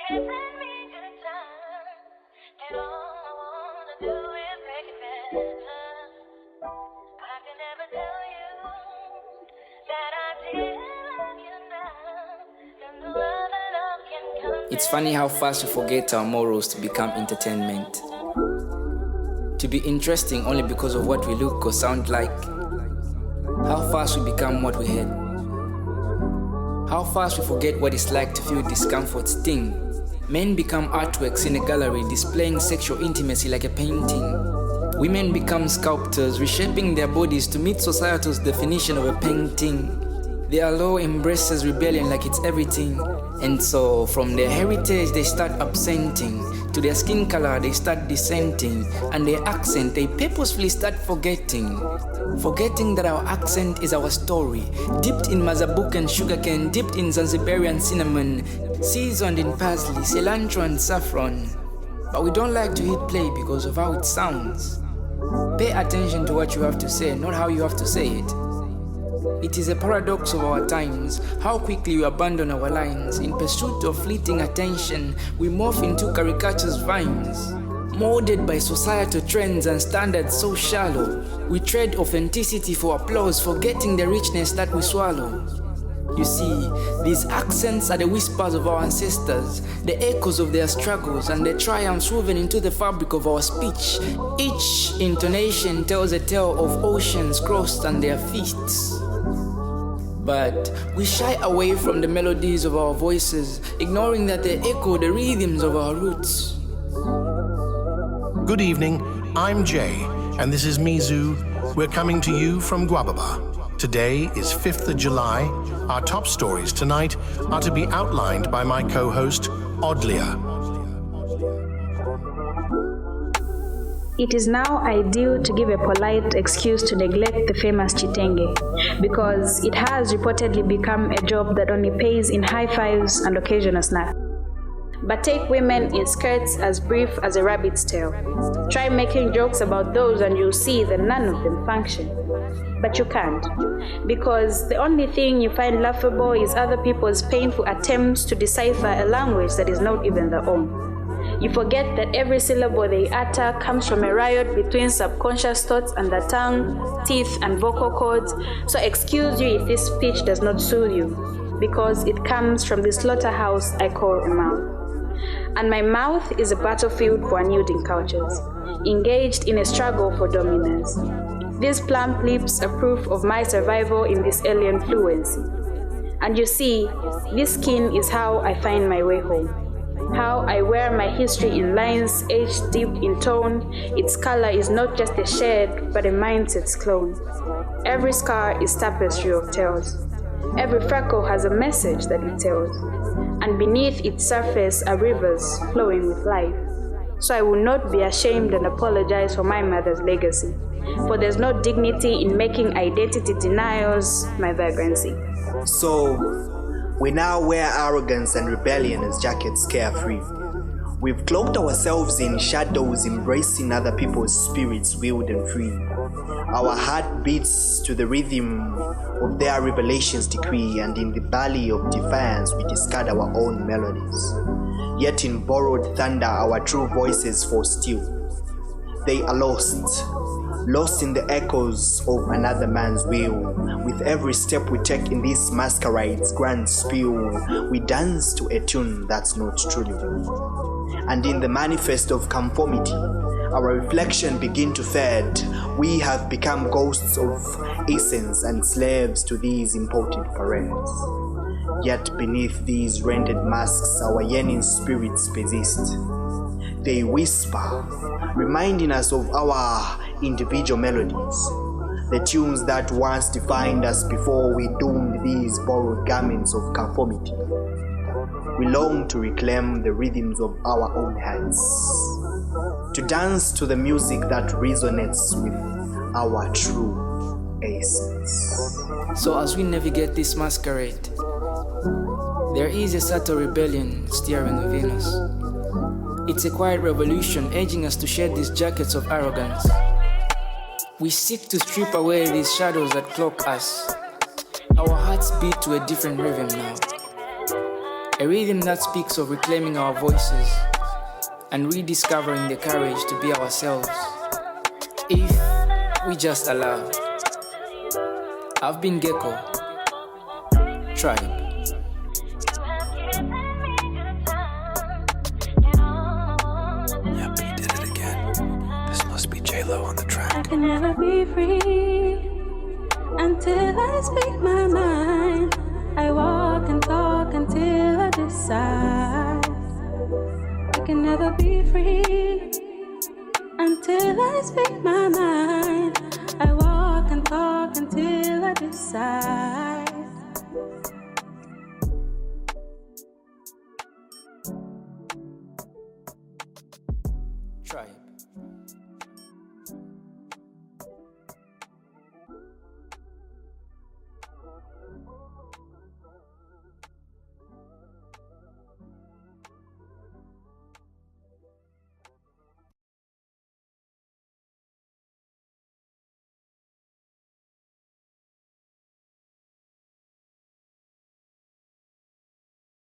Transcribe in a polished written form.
can bring me good time, and all I wanna do is make it better. I can never tell you that I did love you now, and no other love can come. It's funny how fast we forget our morals to become entertainment. To be interesting only because of what we look or sound like. How fast we become what we hate. How fast we forget what it's like to feel discomfort sting. Men become artworks in a gallery displaying sexual intimacy like a painting. Women become sculptors reshaping their bodies to meet societal's definition of a painting. Their law embraces rebellion like it's everything. And so from their heritage they start absenting. To their skin color they start dissenting. And their accent they purposefully start forgetting. Forgetting that our accent is our story. Dipped in mazabuk and sugarcane. Dipped in Zanzibarian cinnamon. Seasoned in parsley, cilantro and saffron. But we don't like to hit play because of how it sounds. Pay attention to what you have to say, not how you have to say it. It is a paradox of our times, how quickly we abandon our lines. In pursuit of fleeting attention, we morph into caricatures vines. Molded by societal trends and standards so shallow, we trade authenticity for applause, forgetting the richness that we swallow. You see, these accents are the whispers of our ancestors, the echoes of their struggles and their triumphs woven into the fabric of our speech. Each intonation tells a tale of oceans crossed and their feasts. But we shy away from the melodies of our voices, ignoring that they echo the rhythms of our roots. Good evening, I'm Jay, and this is Mizu. We're coming to you from Guababa. Today is 5th of July. Our top stories tonight are to be outlined by my co-host, Odilia. It is now ideal to give a polite excuse to neglect the famous chitenge, because it has reportedly become a job that only pays in high fives and occasional snack. But take women in skirts as brief as a rabbit's tail. Try making jokes about those and you'll see that none of them function. But you can't, because the only thing you find laughable is other people's painful attempts to decipher a language that is not even their own. You forget that every syllable they utter comes from a riot between subconscious thoughts and the tongue, teeth, and vocal cords. So excuse you if this speech does not soothe you, because it comes from the slaughterhouse I call a mouth. And my mouth is a battlefield for unyielding cultures, engaged in a struggle for dominance. These plump lips are proof of my survival in this alien fluency. And you see, this skin is how I find my way home. How I wear my history in lines aged deep in tone. Its color is not just a shade, but a mindset's clone. Every scar is tapestry of tales. Every freckle has a message that it tells. And beneath its surface are rivers flowing with life. So I will not be ashamed and apologize for my mother's legacy. For there's no dignity in making identity denials my vagrancy. So, we now wear arrogance and rebellion as jackets carefree. We've cloaked ourselves in shadows, embracing other people's spirits wild and free. Our heart beats to the rhythm of their revelations decree, and in the valley of defiance we discard our own melodies. Yet in borrowed thunder our true voices fall still. They are lost in the echoes of another man's will. With every step we take in this masquerade's grand spiel, we dance to a tune that's not truly real. And in the manifest of conformity, our reflection begin to fade. We have become ghosts of essence and slaves to these imported parades. Yet beneath these rendered masks, our yearning spirits persist. They whisper, reminding us of our individual melodies, the tunes that once defined us before we donned these borrowed garments of conformity. We long to reclaim the rhythms of our own hands, to dance to the music that resonates with our true essence. So as we navigate this masquerade, there is a subtle rebellion steering within us. It's a quiet revolution urging us to shed these jackets of arrogance. We seek to strip away these shadows that cloak us. Our hearts beat to a different rhythm now. A rhythm that speaks of reclaiming our voices and rediscovering the courage to be ourselves, if we just allow. I've been Gecko, Tribe. Yep, he did it again. This must be J-Lo on the track. I can never be free until I speak my mind. I walk and talk until I decide. I can never be free until I speak my mind. I walk and talk until I decide.